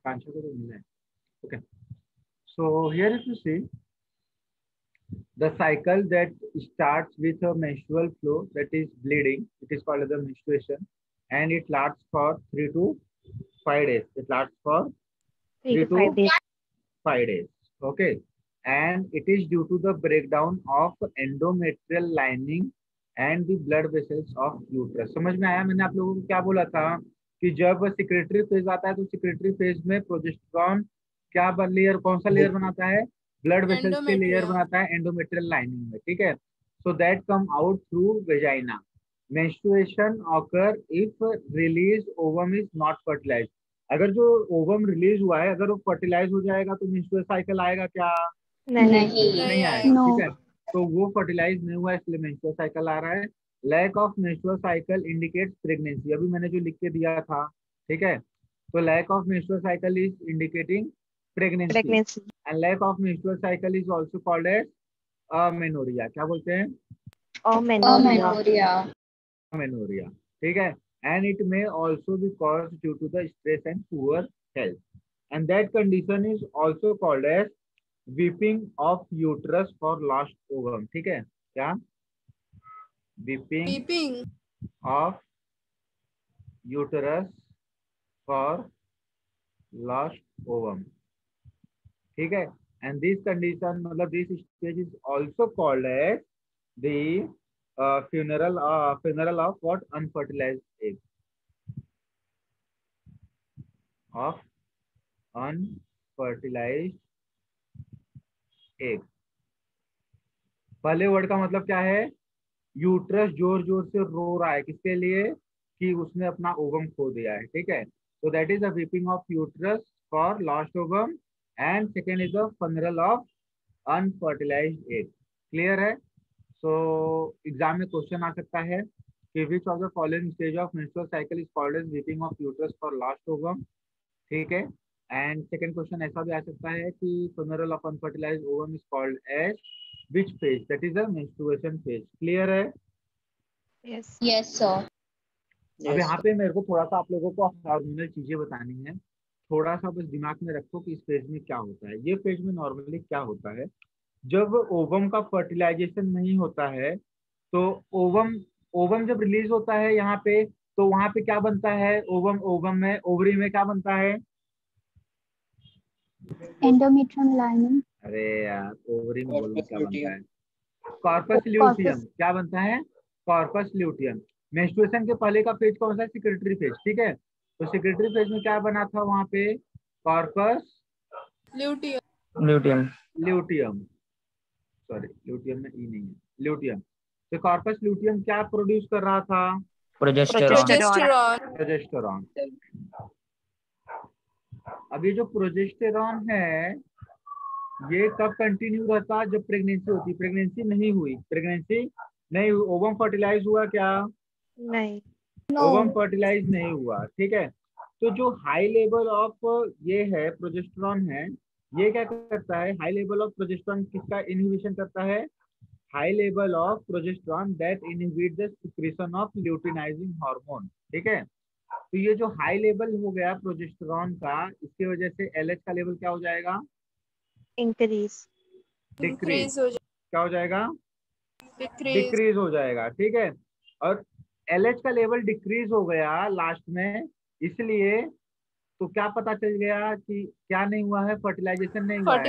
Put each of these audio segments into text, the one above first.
आकांक्षा को तो मिला है. Okay. So here if you see the cycle that starts with a menstrual flow, that is bleeding, it is called as the menstruation, and it lasts for 3 to 5 days. It lasts for 3 to 5 days. 5 days. Okay. And it is due to the breakdown of endometrial lining and the blood vessels of uterus. समझ में आया? मैंने आप लोगों को क्या बोला था कि जब सिक्रेटरी फेज आता है तो सिक्रेटरी फेज में प्रोजेस्टेरॉन क्या लेयर, कौन सा लेयर बनाता है? ब्लड वेसल्स के लेयर बनाता है एंडोमेट्रियल लाइनिंग में. ठीक है. So that come out through vagina. Menstruation occur if release ovum is not fertilized. अगर जो ओवम रिलीज हुआ है अगर वो फर्टिलाइज हो जाएगा तो मेंस्ट्रुअल साइकिल आएगा क्या? नहीं आएगा. ठीक है. तो वो फर्टिलाइज नहीं हुआ इसलिए मेंस्ट्रुअल साइकिल आ रहा है. Lack of menstrual cycle indicates pregnancy. अभी मैंने जो लिख के दिया था. ठीक है. तो lack of menstrual cycle is indicating pregnancy and lack of menstrual cycle is also called as amenorrhea. क्या बोलते हैं? Amenorrhea. ठीक है. And it may also be caused due to the stress and poor health, and that condition is also called as weeping of uterus for lost ovum. ठीक है. क्या? weeping of uterus for lost ovum. ठीक है. And this condition, मतलब this stage is also called as the funeral of what? Unfertilized egg. Of unfertilized egg. पहले word का मतलब क्या है? यूट्रस जोर जोर से रो रहा है. किसके लिए? कि उसने अपना ओवम खो दिया है. ठीक है. So that is the weeping of uterus for lost ovum. And second is the funeral of unfertilized egg. Clear है? So एग्जाम में क्वेश्चन आ सकता है कि which of the following stage of menstrual cycle is called as weeping of uterus for lost ovum. ठीक है. And second question ऐसा भी आ सकता है कि funeral of unfertilized ovum is called as which phase? That is the menstruation phase. Clear है? Yes sir. अब यहाँ पे मेरे को थोड़ा सा आप लोगों को हार्मोनल चीजें बतानी है. थोड़ा सा बस दिमाग में रखो कि इस फेज में क्या होता है. ये फेज में नॉर्मली क्या होता है? जब ओवम का फर्टिलाइजेशन नहीं होता है तो ओवम जब रिलीज होता है यहाँ पे तो वहां पे क्या बनता है? ओवम में ओवरी में क्या बनता है? Endometrium lining. अरे यार ओवरी में बोलना क्या बनता है? Corpus luteum. क्या बनता है? Corpus luteum. मेंस्ट्रुएशन के पहले का फेज कौन सा है? Secretary phase. ठीक है. तो सिक्रेटरी फेज में क्या बना था वहां पे? Corpus luteum. सॉरी ल्यूटियम में ई नहीं है. ल्यूटियम. तो कॉर्पस ल्यूटियम क्या प्रोड्यूस कर रहा था? प्रोजेस्टेरॉन. अब ये जो प्रोजेस्टेरॉन है ये कब कंटिन्यू रहता? जब प्रेगनेंसी होती. प्रेगनेंसी नहीं हुई. ओवम फर्टिलाइज हुआ क्या? नहीं. ओवम फर्टिलाइज नहीं हुआ. ठीक है. तो जो हाई लेवल ऑफ ये है प्रोजेस्टेरॉन है ये क्या करता है? हाई लेवल ऑफ प्रोजेस्टेरॉन किसका इनहिबिशन करता है? High level of progesterone that inhibit the secretion of luteinizing hormone. ठीक है. तो ये जो हाई लेवल हो गया प्रोजेस्टेरॉन का इसकी वजह से एलएच का लेवल क्या हो जाएगा? इंक्रीज. डिक्रीज. क्या हो जाएगा? डिक्रीज हो जाएगा. ठीक है. और एलएच का लेवल डिक्रीज हो गया लास्ट में. इसलिए तो क्या पता चल गया कि क्या नहीं हुआ है? फर्टिलाइजेशन नहीं हुआ है.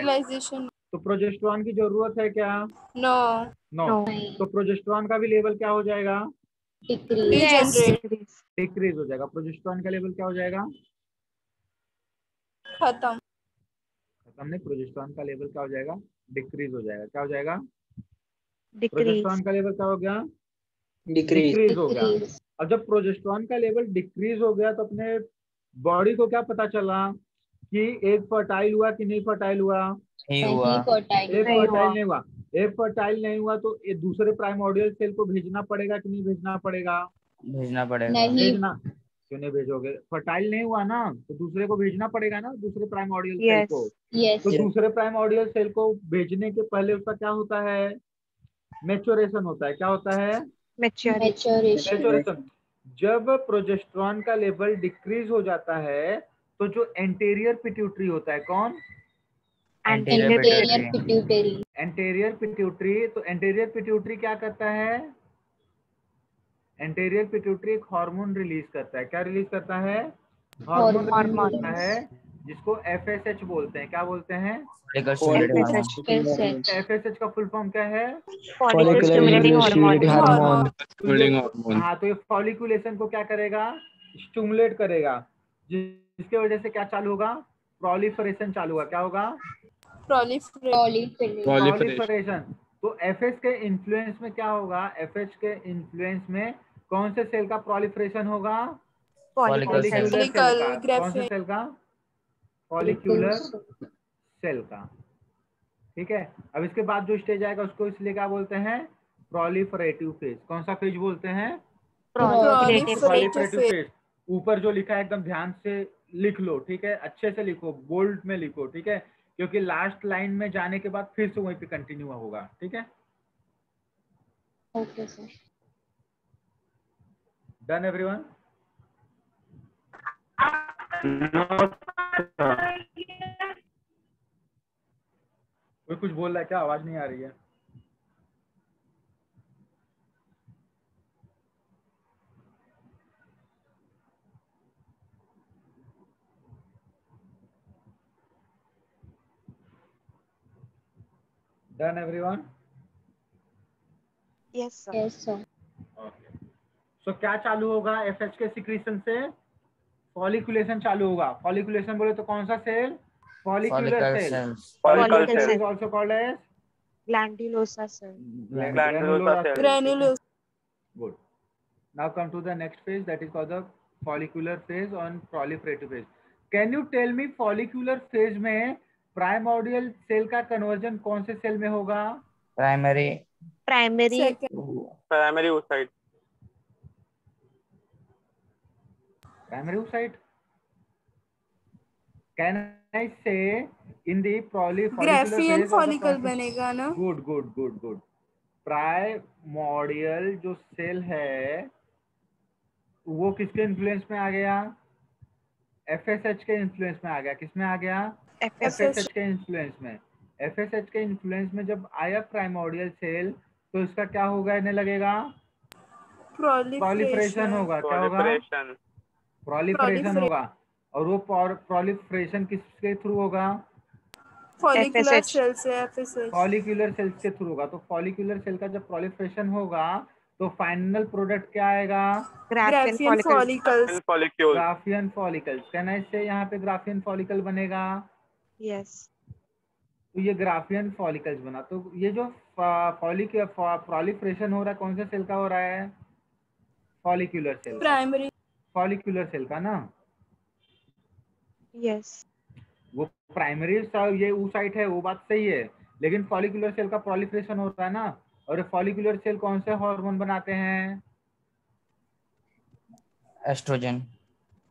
तो प्रोजेस्टेरॉन की जरूरत है क्या? नो. तो प्रोजेस्टेरॉन का भी लेवल क्या हो जाएगा? डिक्रीज हो जाएगा. प्रोजेस्टेरॉन का लेवल क्या हो जाएगा? खत्म नहीं. प्रोजेस्टेरॉन का लेवल क्या हो जाएगा? डिक्रीज हो जाएगा. क्या हो जाएगा? प्रोजेस्टेरॉन का लेवल क्या हो गया? डिक्रीज हो गया. अब जब प्रोजेस्टेरॉन का लेवल डिक्रीज हो गया तो अपने बॉडी को क्या पता चला कि एक फर्टाइल हुआ कि नहीं फर्टाइल हुआ? एक फर्टाइल नहीं हुआ तो ये दूसरे प्राइमोर्डियल सेल को भेजना पड़ेगा कि नहीं भेजना पड़ेगा? भेजना. क्यों नहीं भेजोगे? फर्टाइल नहीं हुआ ना तो दूसरे को भेजना पड़ेगा ना, दूसरे प्राइमोर्डियल सेल को. तो दूसरे प्राइमोर्डियल सेल को भेजने के पहले उसका क्या होता है? मैच्योरेशन होता है. क्या होता है? मैच्योरेशन. जब प्रोजेस्टेरॉन का लेवल डिक्रीज हो जाता है तो जो एंटेरियर पिट्यूटरी होता है, कौन? Anterior pituitary. Anterior pituitary. तो एंटेरियर पिट्यूटरी क्या करता है? एंटेरियर पिट्यूटरी एक हार्मोन रिलीज करता है। क्या रिलीज करता है? हार्मोन रिलीज करता है, जिसको FSH बोलते हैं। क्या बोलते हैं? FSH का फुल फॉर्म क्या है? Follicle stimulating hormone. हाँ, तो ये फॉलिकुलेशन को क्या करेगा? स्टिमुलेट करेगा, जिसके वजह से क्या चालू होगा? प्रोलिफरेशन चालू होगा। क्या होगा? प्रोलिफरेशन। तो FH के इन्फ्लुएंस में क्या होगा? FH के इन्फ्लुएंस में कौन से सेल का प्रोलिफरेशन होगा? Follicle cell. फॉलिक्यूलर सेल का। कौन से सेल का? फॉलिक्यूलर सेल का। ठीक है। अब इसके बाद जो स्टेज आएगा उसको इसलिए क्या बोलते हैं? Proliferative phase. कौन सा फेज बोलते हैं? Proliferative phase. ऊपर जो लिखा है एकदम ध्यान से लिख लो, ठीक है? अच्छे से लिखो, बोल्ड में लिखो, ठीक है? क्योंकि लास्ट लाइन में जाने के बाद फिर से वहीं पे कंटिन्यू होगा, ठीक है? Okay, sir. Done everyone? कोई कुछ बोल रहा है क्या? आवाज नहीं आ रही है। Done everyone? Yes sir. Yes, sir. Okay. So क्या चालू होगा FH के सिक्रीशन से? फॉलिकुलेशन चालू होगा। फॉलिकुलेशन बोले तो कौन सा cell? Follicular cell. Follicle cell cell. Is also called as granulosa cell. granulosa. Good. Now come to the next phase, that is called the follicular phase and proliferative phase. Can you tell me follicular phase में primordial cell का conversion कौन से cell में होगा? Primary oocyte. Primary oocyte. Can I say in the Graafian follicle बनेगा ना? Good. Primordial जो cell है वो किसके इन्फ्लुएंस में आ गया? FSH के इन्फ्लुएंस में आ गया। किस में आ गया? FSH के इन्फ्लुएंस में। FSH के इन्फ्लुएंस में जब आया प्राइमोर्डियल सेल तो इसका क्या होगा? इन्हें लगेगा प्रोलिफरेशन होगा। क्या होगा? प्रोलिफरेशन होगा। और वो प्रोलिफरेशन किसके थ्रू होगा? फॉलिकुलर सेल से FSH। फॉलिक्यूलर सेल्स के थ्रू होगा। तो फॉलिक्यूलर सेल का जब प्रोलिफरेशन होगा तो फाइनल प्रोडक्ट क्या आएगा? Graafian follicles. Graafian follicles. Can I से यहाँ पे ग्राफियन फॉलिकल बनेगा? यस। तो ये ग्राफियन फॉलिकल्स बना। तो ये जो प्रोलिफरेशन हो रहा है कौन से सेल का हो रहा है? Follicular cell. Primary follicular cell का ना? यस। वो प्राइमरी ये oocyte है, वो बात सही है, लेकिन फॉलिकुलर सेल का प्रोलिफरेशन होता है ना। और फॉलिकुलर सेल कौन से हार्मोन बनाते हैं? एस्ट्रोजन।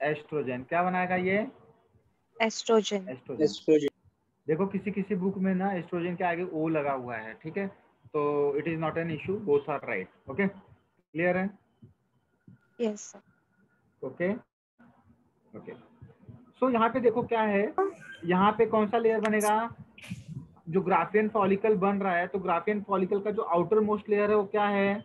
एस्ट्रोजन। क्या बनाएगा ये? एस्ट्रोजन। देखो किसी बुक में ना एस्ट्रोजन के आगे O लगा हुआ है, ठीक है? तो it is not an issue, both are right. Okay, clear है? Yes sir. ओके। सो यहाँ पे देखो क्या है, यहाँ पे कौन सा लेयर बनेगा? जो ग्राफियन फॉलिकल बन रहा है, तो ग्राफियन फॉलिकल का जो आउटर मोस्ट लेयर है वो क्या है?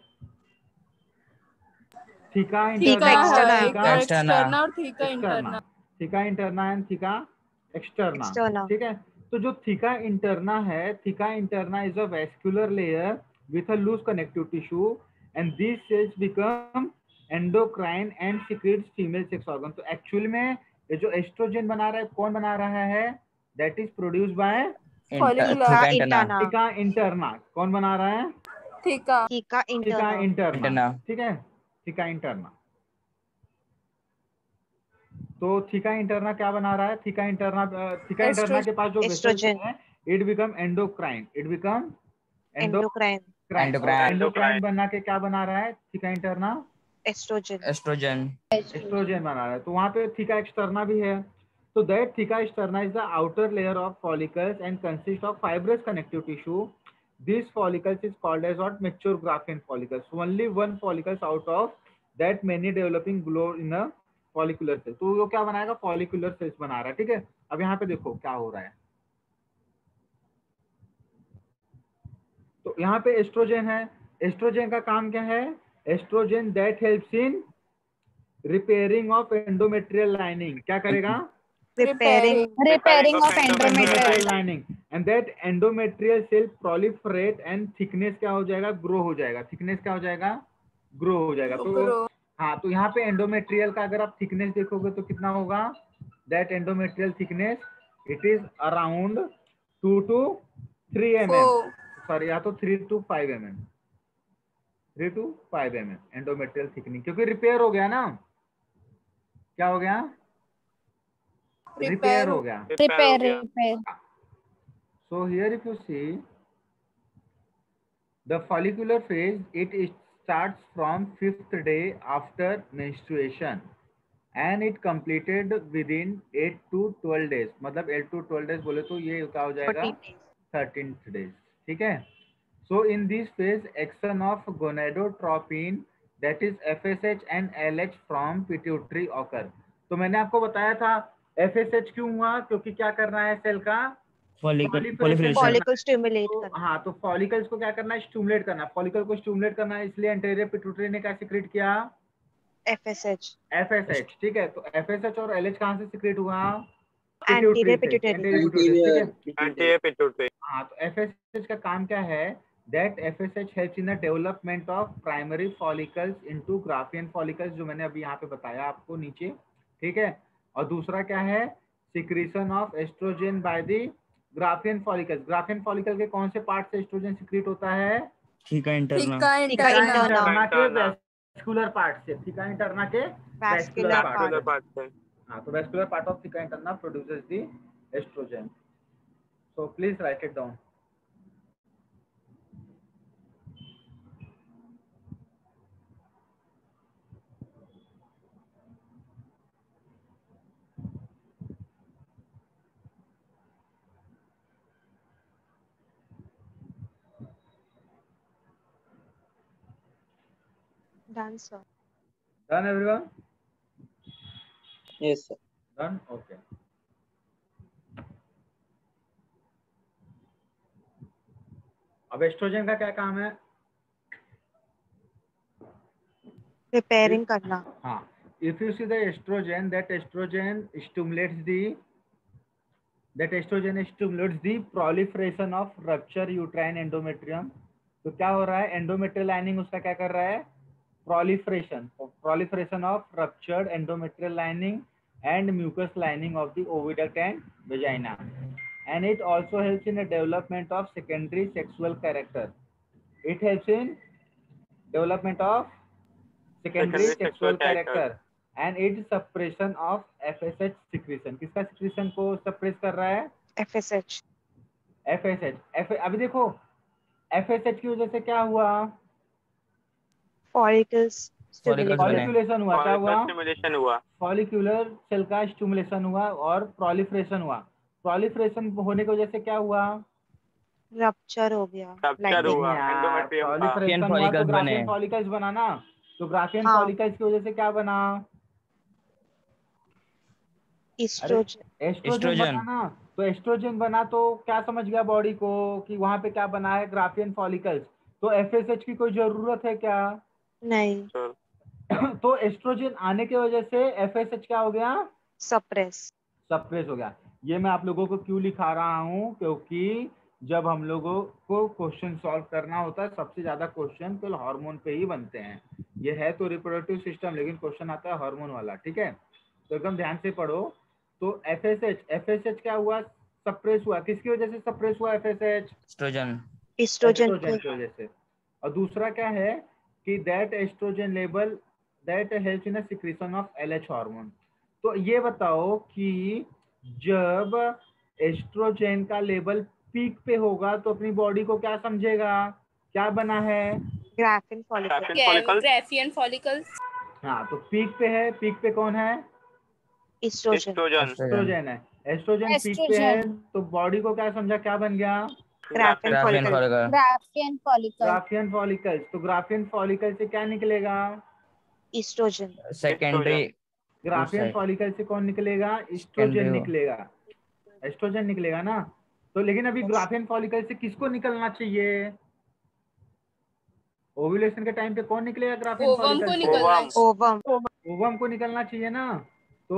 थीका इंटरना और theca interna. Theca interna and theca externa, ठीक है? तो जो थीका इंटरना है, theca interna is a vascular layer with a loose connective tissue and this cells become endocrine and secretes female sex organ. तो actual में ये जो oestrogen बना रहा है कौन बना रहा है? That is produce by theca interna. कौन बना रहा है? थीका इंटरना, ठीक है? Theca interna. तो थीका इंटरना क्या बना रहा है? थीका इंटरना के पास जो वेसल्स है, इट बिकम एंडोक्राइन। एंडोक्राइन बना के क्या बना रहा है थीका इंटरना? एस्ट्रोजन बना रहा है। तो वहां पे थीका एक्सटर्ना भी है। तो that theca externa is the outer layer of follicles and consist of fibrous connective tissue. These follicles is called as what? Mature Graafian follicles. So only one follicles out of that many developing glow in a follicular cell, तो वो क्या बनाएगा, follicular sales बना रहा है, ठीक है। अब यहाँ पे देखो क्या हो रहा है, तो यहाँ पे एस्ट्रोजन है, एस्ट्रोजन का काम क्या है, estrogen that helps in repairing of endometrial lining, क्या करेगा, Repairing. Repairing of endometrial. Lining, and that endometrial cell proliferate and thickness क्या हो जाएगा, ग्रो हो जाएगा, थिकनेस क्या हो जाएगा, ग्रो हो जाएगा। तो ग्रो। हाँ, तो यहाँ पे एंडोमेट्रियल का अगर आप थिकनेस देखोगे तो कितना होगा, that endometrial thickness it is around 2 to 3 mm, sorry या तो 3 to 5 mm, 3 to 5 mm endometrial thickening, क्योंकि रिपेयर हो गया ना, क्या हो गया, रिपेयर हो गया। Repair. So here if you see the follicular phase, it starts from 5th day after menstruation and it completed within 8 to 12 days, मतलब 8 to 12 days बोले तो ये क्या हो जाएगा, 13th days, ठीक है। So in this phase action of gonadotropin that is FSH and LH from pituitary occur। तो मैंने आपको बताया था FSH क्यों हुआ, क्योंकि क्या करना है सेल का, Follicle stimulate तो करना। हाँ, तो फॉलिकल्स को क्या करना है, स्टिमुलेट करना, फॉलिकल को स्टिमुलेट करना है, इसलिए एंटीरियर पिट्यूटरी ने क्या सिक्रेट किया, FSH। FSH, ठीक है। तो FSH और LH कहाँ से सिक्रेट हुआ, Anterior पिट्यूटरी से, pituitary। एंटीरियर पिट्यूटरी, ठीक है। Anterior pituitary. हाँ, तो FSH का काम क्या है, that FSH helps in the development of primary follicles into Graafian follicles, जो मैंने अभी यहाँ पे बताया आपको नीचे, ठीक है। और दूसरा क्या है, secretion of estrogen by the Graafian follicles, Graafian follicle के कौन से पार्ट से एस्ट्रोजन सिक्रीट होता है, थीका इंटरना के वेस्कुलर पार्ट से, थीका इंटरना के Vascular वेस्कुलर part। पार्ट से। हाँ, तो vascular part of theca interna produces the estrogen, so please write it down। Done, sir। Done everyone? Yes sir. Done? Okay। अब एस्ट्रोजन का क्या काम है, Repairing करना। हाँ, if you see the estrogen, that estrogen stimulates the proliferation of rupture uterine endometrium। तो क्या हो रहा है, एंडोमेट्रियल लाइनिंग उसका क्या कर रहा है, proliferation of ruptured endometrial lining and mucous lining of the oviduct and vagina, and it also helps in the development of secondary sexual character, it helps in development of secondary sexual character and it suppression of FSH secretion, किसका secretion को suppress कर रहा है, FSH। अभी देखो FSH की वजह से क्या हुआ, Follicles Follicles बने। फॉलिकुलेशन हुआ, क्या हुआ, स्टिमुलेशन हुआ, फॉलिकुलर सेल का स्टिमुलेशन हुआ और प्रोलिफरेशन हुआ, प्रोलिफरेशन होने की वजह से क्या हुआ, रप्चर हो गया। रप्चर हुआ एंडोमेट्रियम का, प्रोलिफरेशन हुआ तो follicles ग्राफियन बने। फॉलिकल्स बना ना, तो ग्राफियन हाँ। फॉलिकल्स की वजह से क्या बना, एस्ट्रोजन एस्ट्रोजन। बना ना, तो एस्ट्रोजन बना तो क्या समझ गया बॉडी को कि वहां पे क्या बना है, ग्राफियन फॉलिकल्स, तो FSH की कोई जरूरत है क्या, नहीं। तो एस्ट्रोजन आने की वजह से FSH क्या हो गया, सप्रेस हो गया। ये मैं आप लोगों को क्यों लिखा रहा हूँ, क्योंकि जब हम लोगों को क्वेश्चन सॉल्व करना होता है, सबसे ज्यादा क्वेश्चन तो हार्मोन पे ही बनते हैं, ये है तो रिप्रोडक्टिव सिस्टम, लेकिन क्वेश्चन आता है हार्मोन वाला, ठीक है। तो एकदम ध्यान से पढ़ो। तो FSH क्या हुआ, सप्रेस हुआ, किसकी वजह से सप्रेस हुआ FSH, एस्ट्रोजन की वजह से। और दूसरा क्या है कि that estrogen level that helps in secretion of LH hormone. तो ये बताओ कि जब एस्ट्रोजन का लेवल पीक पे होगा तो अपनी बॉडी को क्या समझेगा, क्या बना है, ग्राफिन फॉलिकल। Graafian follicles. हाँ, तो पीक पे है, पीक पे कौन है, एस्ट्रोजन है, एस्ट्रोजन पीक पे है, तो बॉडी को क्या समझा, क्या बन गया, ग्राफिन फॉलिकल। Graphian follicle। तो ग्राफियन फॉलिकल से क्या निकलेगा, एस्ट्रोजन। सेकेंडरी ग्राफियन फॉलिकल से कौन निकलेगा? एस्ट्रोजन निकलेगा, एस्ट्रोजन निकलेगा ना। तो लेकिन अभी ग्राफियन फॉलिकल से किसको निकलना चाहिए? ओव्यूलेशन के टाइम पे कौन निकलेगा ग्राफियन फॉलिकल से? ओवम। ओवम को निकलना चाहिए ना। तो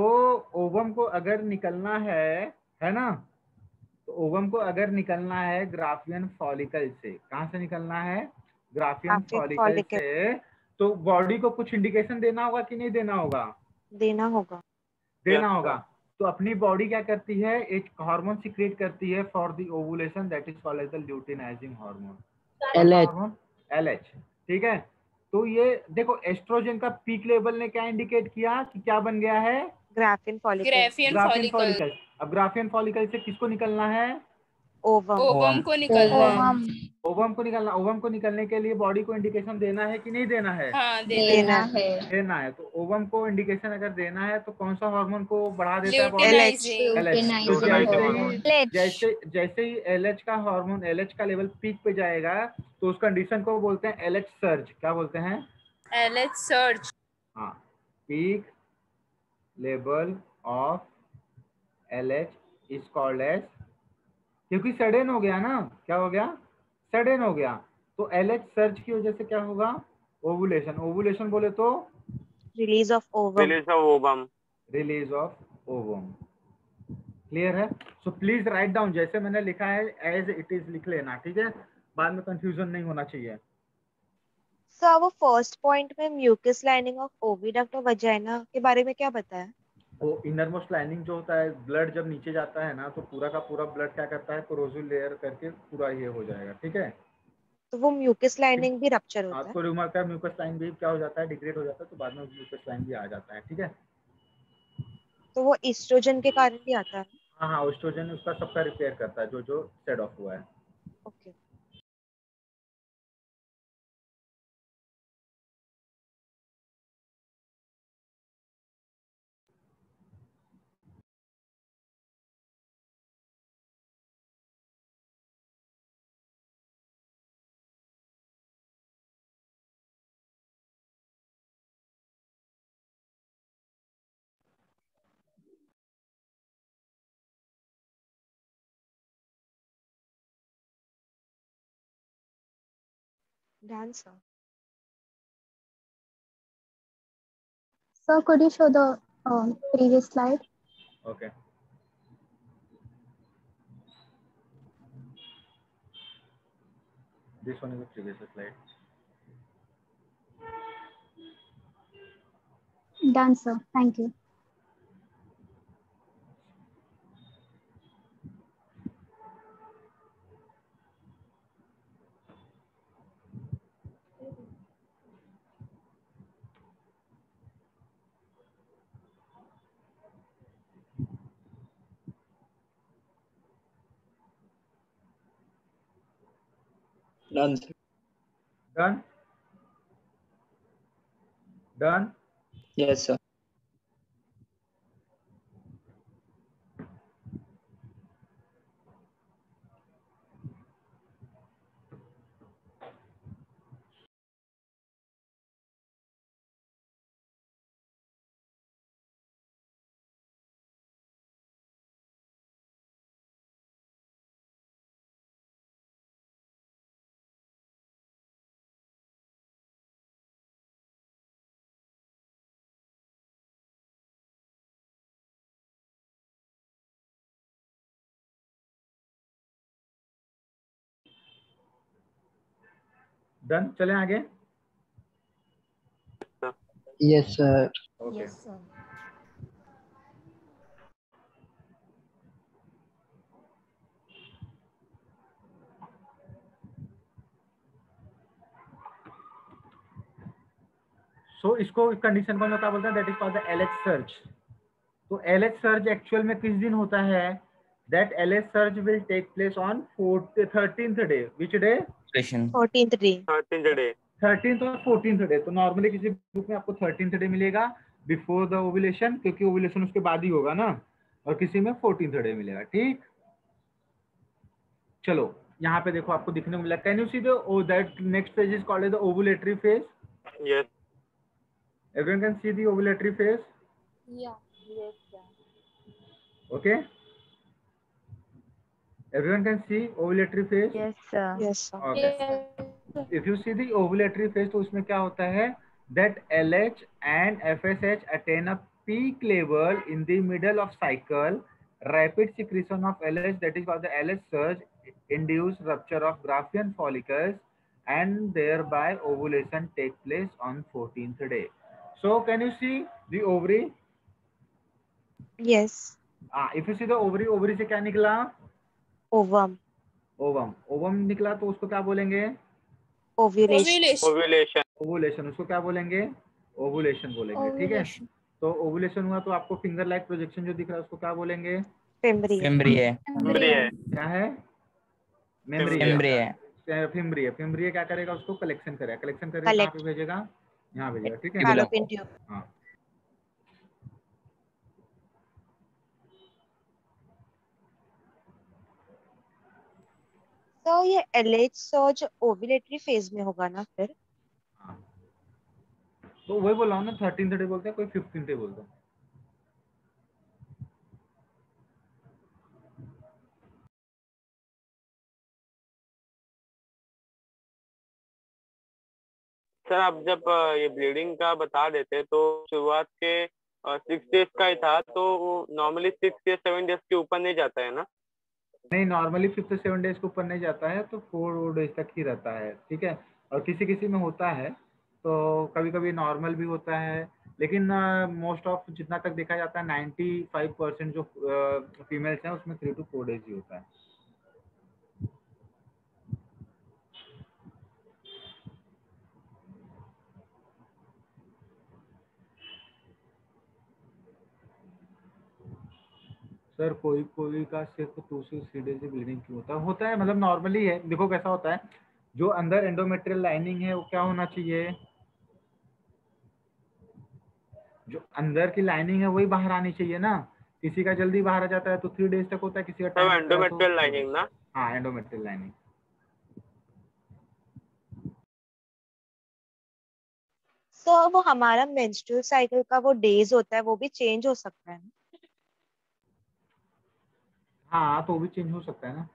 ओवम को अगर निकलना है ना, तो ओवम को अगर निकलना है ग्राफियन फॉलिकल से, कहाँ से निकलना है? ग्राफियन फॉलिकल से। तो बॉडी को कुछ इंडिकेशन देना होगा कि नहीं देना होगा? देना होगा। देना होगा। तो अपनी बॉडी क्या करती है? एक हार्मोन सीक्रेट करती है for the ovulation, that is called as the luteinizing hormone, LH। ठीक है। तो ये देखो एस्ट्रोजन का पीक लेवल ने क्या इंडिकेट किया कि क्या बन गया है? Graafian follicle. Graafian follicle. अब ग्राफियन फॉलिकल से किसको निकलना है? ओवम को निकलना है। ओवम को निकलना। ओवम को निकलने के लिए बॉडी को इंडिकेशन देना है कि नहीं देना है? हाँ, देना है। देना है। तो ओवम को इंडिकेशन अगर देना है तो कौन सा हार्मोन को बढ़ा देता है बॉडी? ल्यूटिनाइजिंग। तो जैसे ही LH का हार्मोन, LH का लेवल पीक पे जाएगा तो उस कंडीशन को बोलते हैं LH सर्ज। क्या बोलते हैं? LH surge. हाँ, peak level of LH is called as, क्योंकि सडन हो गया ना। क्या हो गया? सडन हो गया। तो LH सर्ज की वजह से क्या होगा? ओवुलेशन। ओवुलेशन बोले तो release of ovum. Release of ovum. Clear है? सो प्लीज राइट डाउन, जैसे मैंने लिखा है एज इट इज लिख लेना, ठीक है? बाद में कंफ्यूजन नहीं होना चाहिए। सर वो फर्स्ट पॉइंट में म्यूकस लाइनिंग ऑफ ओविडक्ट और वजाइना के बारे में क्या बताया? वो इनरमोस्ट लाइनिंग जो होता है, ब्लड जब नीचे जाता है ना तो पूरा का पूरा ब्लड क्या करता है? कोरोसिव लेयर करके पूरा ये हो जाएगा। ठीक है। तो वो म्यूकस लाइनिंग भी रप्चर होता है? आपको रूमर का म्यूकस लाइन भी क्या हो जाता है? डिग्रेड हो जाता है, तो बाद में म्यूकस लाइन भी आ जाता है। ठीक है। तो वो एस्ट्रोजन के कारण भी आता है? हाँ हाँ, एस्ट्रोजन उसका सबका रिपेयर करता है जो सेट ऑफ हुआ है। Okay. Dancer. Sir, could you show the previous slide? Okay. This one is the previous slide. Done, sir. Thank you. Done. Done? Done? Yes, sir. Done? चलें आगे? Yes, sir. Okay. Yes, sir. सो इसको, इस condition को क्या बोलते हैं? That is called the LH surge. तो LH surge actual में किस दिन होता है? That LH surge will take place on 13th day. Which day? 14th day. 13th और 14th डे। तो नॉर्मली किसी बुक में आपको 13th डे मिलेगा बिफोर द ओवुलेशन, क्योंकि ओवुलेशन उसके बाद ही होगा ना, और किसी में 14th डे मिलेगा। ठीक, चलो यहाँ पे देखो आपको दिखने को मिला। Can you see that next phase is called the ovulatory phase? Yes. Everyone can see the ovulatory phase? Yeah. Yes, sir. Okay, everyone can see ovulatory phase. Yes, sir. Yes, sir. Okay, Yes. if you see the ovulatory phase तो उसमें क्या होता है, that LH and FSH attain a peak level in the middle of cycle. Rapid secretion of LH, that is called the LH surge, induce rupture of Graafian follicles and thereby ovulation take place on 14th day. So can you see the ovary? Yes. If you see the ovary, ovary से क्या निकला? Ovum. Ovum. Ovum निकला तो उसको क्या बोलेंगे? Ovulation. Ovulation. Ovulation. उसको क्या बोलेंगे? ओवुलेशन बोलेंगे. ठीक है, तो ओवुलेशन हुआ तो आपको फिंगर लाइक प्रोजेक्शन जो दिख रहा है उसको क्या बोलेंगे? Fimbriae. Fimbriae. क्या है? Memory Fimbriae. फिम्ब्रिए. फिम्ब्रिए क्या करेगा? उसको कलेक्शन करेगा. कलेक्शन करके कहाँ पे भेजेगा? यहाँ भेजेगा. ठीक है, Fallopian tube. हाँ. तो ये LH सर्ज ओव्यूलेटरी फेज में होगा ना फिर? हाँ, तो वही बोल रहा हूँ ना, 13th डे बोलते हैं, कोई 15th डे बोलता है. सर आप जब ये ब्लीडिंग का बता देते तो शुरुआत के 6 डेज का ही था, तो वो नॉर्मली 6 या 7 डेज के ऊपर नहीं जाता है ना? नहीं, नॉर्मली 5 से 7 डेज के ऊपर नहीं जाता है, तो 4 डेज तक ही रहता है. ठीक है, और किसी किसी में होता है, तो कभी कभी नॉर्मल भी होता है, लेकिन मोस्ट ऑफ जितना तक देखा जाता है 95% जो फीमेल्स हैं उसमें 3 to 4 डेज ही होता है. सर कोई कोई का सिर्फ 2 से 3 डेज ही ब्लीडिंग क्यों होता है मतलब नॉर्मली है. देखो कैसा होता है, जो अंदर एंडोमेट्रियल लाइनिंग है वो क्या होना चाहिए? जो अंदर की लाइनिंग है वही बाहर आनी चाहिए ना. किसी का जल्दी बाहर आ जाता है तो 3 डेज तक होता है, किसी का टाइम लगता है तो एंडोमेट्रियल लाइनिंग ना? हाँ, एंडोमेट्रियल लाइनिंग. तो वो हमारा मेंस्ट्रुअल साइकिल का वो डेज होता है वो भी चेंज हो सकता है ना? हाँ, तो वो भी चेंज हो सकता है ना.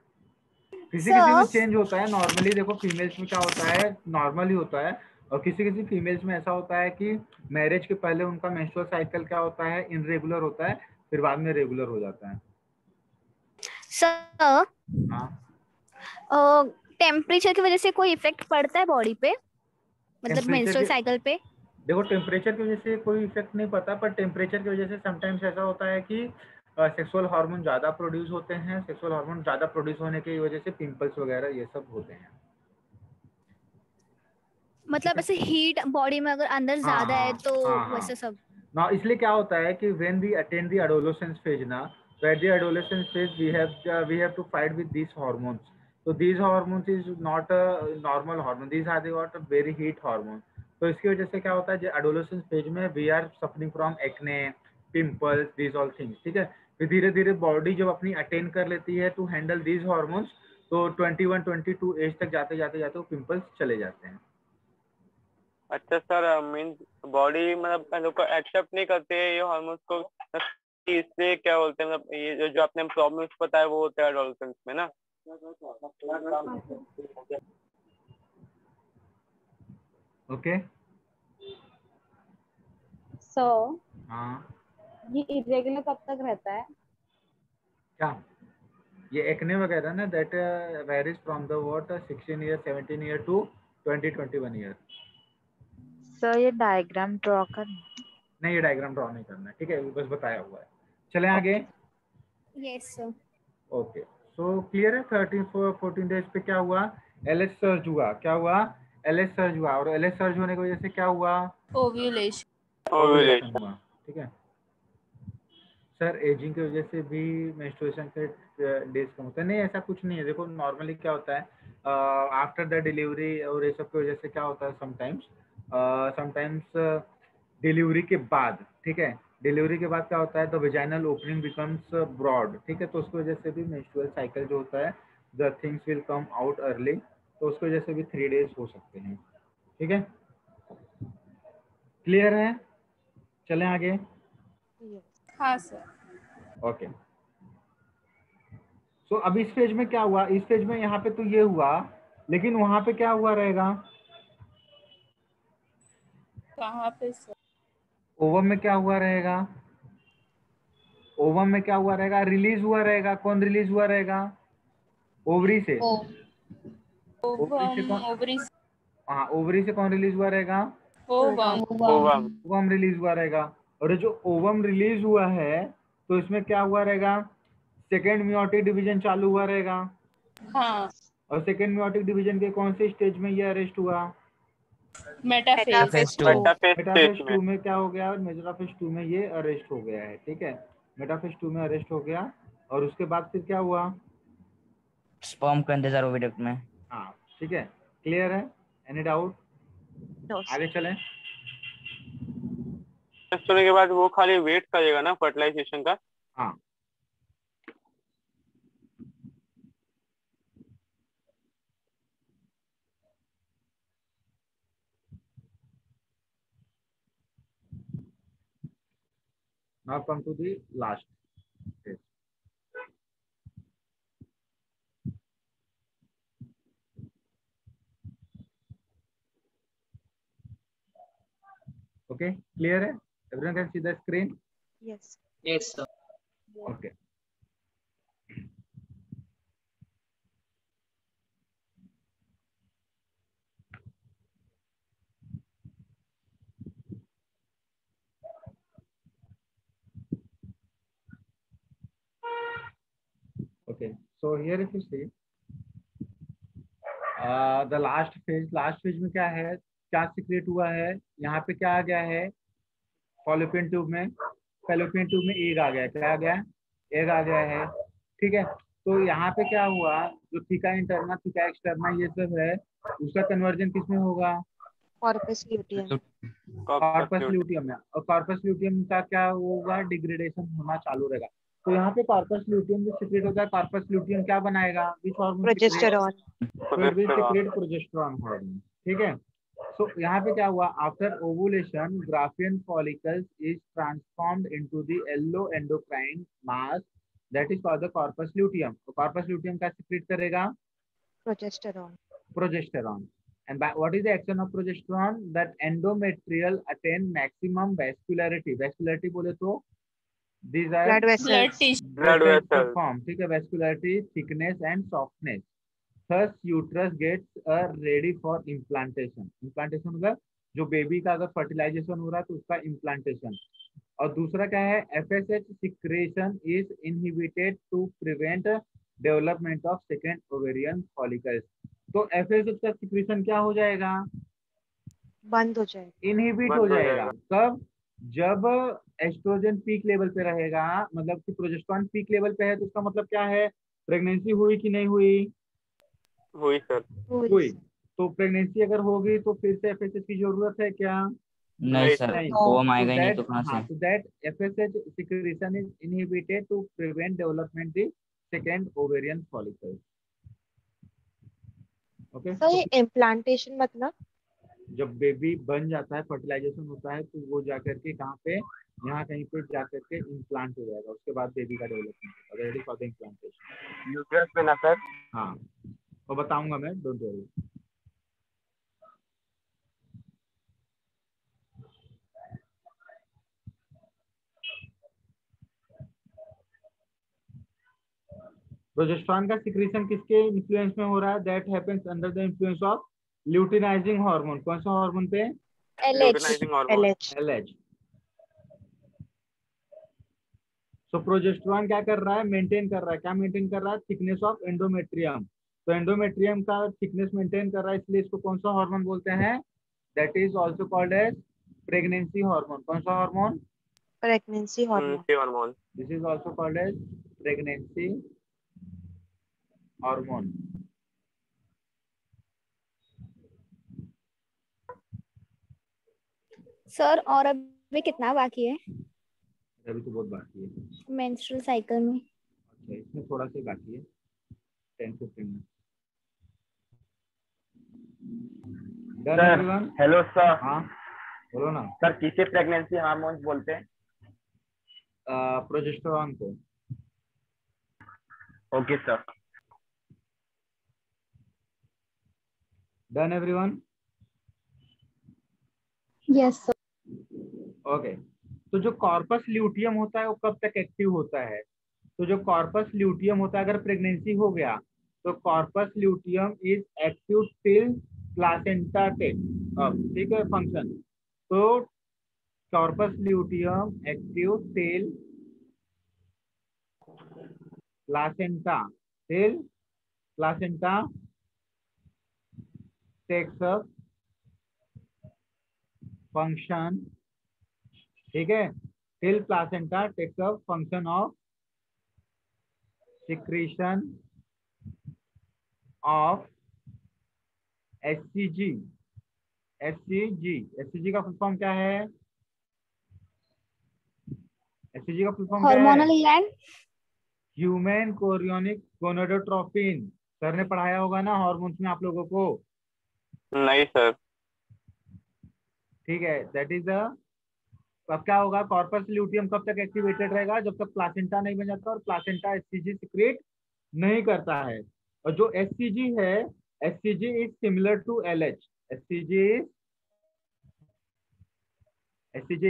किसी किसी में चेंज होता है. नॉर्मली देखो फीमेल्स में क्या होता है, नॉर्मल ही होता है, और किसी किसी फीमेल्स में ऐसा होता है कि मैरिज के पहले उनका मेंस्ट्रुअल साइकिल क्या होता है, इनरेगुलर होता है, फिर बाद में रेगुलर हो जाता है. सर हाँ, टेम्परेचर की वजह से कोई इफेक्ट पड़ता है बॉडी पे, मतलब मेंस्ट्रुअल साइकिल पे? देखो टेम्परेचर की वजह से कोई इफेक्ट नहीं पड़ता, पर टेम्परेचर की वजह से समटाइम्स ऐसा होता है कि सेक्सुअल हार्मोन ज़्यादा प्रोड्यूस होते हैं. सेक्सुअल हार्मोन ज़्यादा प्रोड्यूस होने की वजह से पिंपल्स वगैरह ये सब होते हैं. मतलब ऐसे हीट बॉडी में अगर अंदर ज्यादा है तो वैसे सब ना. इसलिए क्या होता है कि when we attain the adolescence phase ना, so at the adolescence phase we have to fight with these hormones. So these hormones is not a normal hormone. These are the what very heat hormone. तो इसकी वजह से क्या होता है, जो adolescence phase में we are suffering from acne, pimples, these all things. ठीक है, फिर धीरे धीरे बॉडी जब अपनी अटेन कर लेती है टू हैंडल दीज हॉर्मोन्स, तो 21-22 एज तक जाते जाते जाते वो पिंपल्स चले जाते हैं. अच्छा सर, मीन बॉडी मतलब एक्सेप्ट नहीं करते ये हार्मोन्स को, इससे क्या बोलते हैं, मतलब ये जो आपने प्रॉब्लम्स बताया वो होता है एडोलेसेंस में ना? ओके. सो हाँ, ये इरेगुलर कब तक रहता है? क्या ये एक्ने वगैरह ना, that varies from the what 16 year 17 year to 20-21 year. Sir ये डायग्राम ड्रॉ कर. नहीं, ये डायग्राम ड्रॉ नहीं करना है. ठीक है, बस बताया हुआ है. चलें आगे. Yes sir. Okay, so clear है. 13-14 डेज पे क्या हुआ? एलएच सर्ज हुआ. क्या हुआ? एलएच सर्ज हुआ, और एलएच सर्ज होने की वजह से क्या हुआ? Ovulation. ओव्यूलेशन हुआ. ठीक है सर, एजिंग की वजह से भी मेंस्ट्रुएशन के डेज कम होता है? नहीं, ऐसा कुछ नहीं है. देखो नॉर्मली क्या होता है, आफ्टर द डिलीवरी और ये सब की वजह से क्या होता है, समटाइम्स डिलीवरी के बाद. ठीक है, डिलीवरी के बाद क्या होता है, the vaginal opening becomes broad. ठीक है, तो उसकी वजह से भी मेंस्ट्रुअल साइकिल जो होता है, the things will come out early, तो उसकी वजह से भी 3 डेज हो सकते हैं. ठीक है, क्लियर है? चलें आगे. Yes. हाँ सर। ओके। सो अब इस फेज में क्या हुआ, इस फेज में यहाँ पे तो ये हुआ, लेकिन वहां पे क्या हुआ रहेगा, कहाँ पे सर? ओवम में क्या हुआ रहेगा, ओवम में क्या हुआ रहेगा, रिलीज हुआ रहेगा। कौन रिलीज हुआ रहेगा, ओवरी से। ओ ओवरी से ओवम कौन, ओवरी हाँ ओवरी से कौन रिलीज हुआ रहेगा, ओवम ओवम ओवम रिलीज हुआ रहेगा। और ये जो ओवम रिलीज हुआ है तो इसमें क्या हुआ रहेगा, सेकेंड मियोटिक डिवीजन चालू हुआ रहेगा। हाँ और सेकेंड मियोटिक डिवीजन के कौन से स्टेज में ये अरेस्ट हुआ, metaphase Metaphase two. 2. Metaphase metaphase stage 2 में। में क्या हो गया, मेटाफेज 2 में ये अरेस्ट हो गया है। ठीक है, मेटाफेज 2 में अरेस्ट हो गया। और उसके बाद फिर क्या हुआ, स्पर्म का इंतजार ओविडक्ट में। हाँ ठीक है, क्लियर है, एनी डाउट, No. आगे चलें। टेस्ट होने के बाद वो खाली वेट करेगा ना फर्टिलाइजेशन का। हाँ now come to the last phase. Okay, clear है, everyone can see the screen. Yes. Yes, sir. Okay. Okay, so here if you see the last phase में क्या है, क्या सीक्रेट हुआ है, यहाँ पे क्या आ गया है, फॉलोपियन ट्यूब में, फैलोपियन ट्यूब में एग आ गया, क्या आ गया, एग आ गया है। ठीक है, तो यहाँ पे क्या हुआ, जो थीका इंटरना थीका एक्सटर्ना ये सब है, उसका कन्वर्जन किसमें होगा, Corpus luteum. कॉर्पस ल्यूटियम में। और कॉर्पस ल्यूटियम का क्या होगा, डिग्रेडेशन होना चालू रहेगा। तो यहाँ पे कॉर्पस ल्यूटियम जो सीक्रेट होता है, कॉर्पस ल्यूटियम क्या बनाएगा, which hormone, Progesterone. Progesterone hormone. ठीक है, सो यहाँ पे क्या हुआ, after ovulation Graafian follicles is transformed into the yellow endocrine mass that is called the corpus luteum. तो कॉर्पस ल्यूटियम का सीक्रेट करेगा, Progesterone. progesterone. And what is the action of progesterone? That endometrial attain maximum vascularity. Vascularity बोले तो these are Blood blood vessels. Tissue. Blood vessel. form. ठीक है, vascularity, thickness and softness. Thus uterus gets ready for implantation. Implantation मतलब जो baby का अगर fertilisation हो रहा है तो उसका इम्प्लांटेशन। और दूसरा क्या है, FSH secretion is inhibited to prevent development of second ovarian follicles. तो FSH का सिक्रेशन क्या हो जाएगा, बंद हो जाएगा, इनहिबिट बंद हो हो जाएगा। जाएगा। कब, जब एस्ट्रोजन पीक लेवल पे रहेगा, मतलब कि प्रोजेस्टेरॉन पीक लेवल पे है, तो उसका मतलब क्या है, प्रेगनेंसी हुई कि नहीं हुई, हुई सर। हुई। तो प्रेगनेंसी अगर होगी तो फिर से FSH की जरूरत है क्या, नहीं सर, नहीं। ओवम आएगा ही नहीं तो कहाँ हाँ, से। so that FSH secretion is inhibited to prevent development the second ovarian follicle. Okay, sir ये इम्प्लांटेशन मतलब, जब बेबी बन जाता है, फर्टिलाइजेशन होता है, तो वो जाकर के कहाँ पे, यहाँ कहीं पे जाकर के इम्प्लांट हो जाएगा, उसके बाद बेबी का डेवलपमेंट होगा, that is called the implantation. Uterus पे ना सर। हाँ, तो बताऊंगा मैं, डोंट वरी। प्रोजेस्टेरॉन का सिक्रेशन किसके इन्फ्लुएंस में हो रहा है, that happens under the influence of luteinizing hormone. कौन सा हार्मोन पे, LH. Luteinizing hormone. LH. LH। सो प्रोजेस्टेरॉन क्या कर रहा है, मेंटेन कर रहा है, क्या मेंटेन कर रहा है, थिकनेस ऑफ एंडोमेट्रियम। तो एंडोमेट्रियम का थिकनेस मेंटेन कर रहा है, इसलिए इसको कौन सा हार्मोन बोलते हैं, that is also called as pregnancy hormone. कौन सा hormone, Pregnancy hormone. Hormone. This is also called as pregnancy hormone. Sir और अभी कितना बाकी है अभी तो बहुत बाकी है मेंस्ट्रुअल साइकिल में? अच्छा, इसमें थोड़ा सा बाकी है, 10-15 minute. Done everyone? Hello sir. हाँ बोलो ना सर किसे प्रेगनेंसी हार्मोन्स बोलते हैं? प्रोजेस्टेरॉन को। Okay sir. Done everyone? Yes, sir. Okay, तो जो कॉर्पस ल्यूटियम होता है वो कब तक एक्टिव होता है? तो जो कॉर्पस ल्यूटियम होता है, अगर प्रेगनेंसी हो गया तो corpus luteum is active till placenta take up, ठीक है फंक्शन। तो corpus luteum active till placenta takes up function, ठीक है, till placenta takes up function of secretion of HCG। HCG का फुल फॉर्म क्या है? HCG का फुल फॉर्म क्या है? Hormonal gland. Human chorionic gonadotropin. Sir ने पढ़ाया होगा ना हार्मोन्स में आप लोगों को? नहीं सर। ठीक है, दैट इज द। अब क्या होगा, कॉर्पस ल्यूटियम कब तक एक्टिवेटेड रहेगा? जब तक प्लासेंटा नहीं बन जाता और प्लासेंटा एचसीजी सिक्रेट नहीं करता है। और जो एचसीजी है, HCG is similar to LH. HCG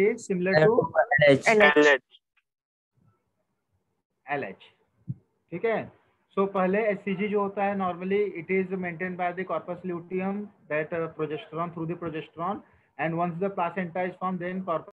is similar to LH, ठीक है। सो पहले एचसीजी जो होता है normally it is maintained by the corpus luteum that progesterone through the progesterone, and once the placenta is formed then corpus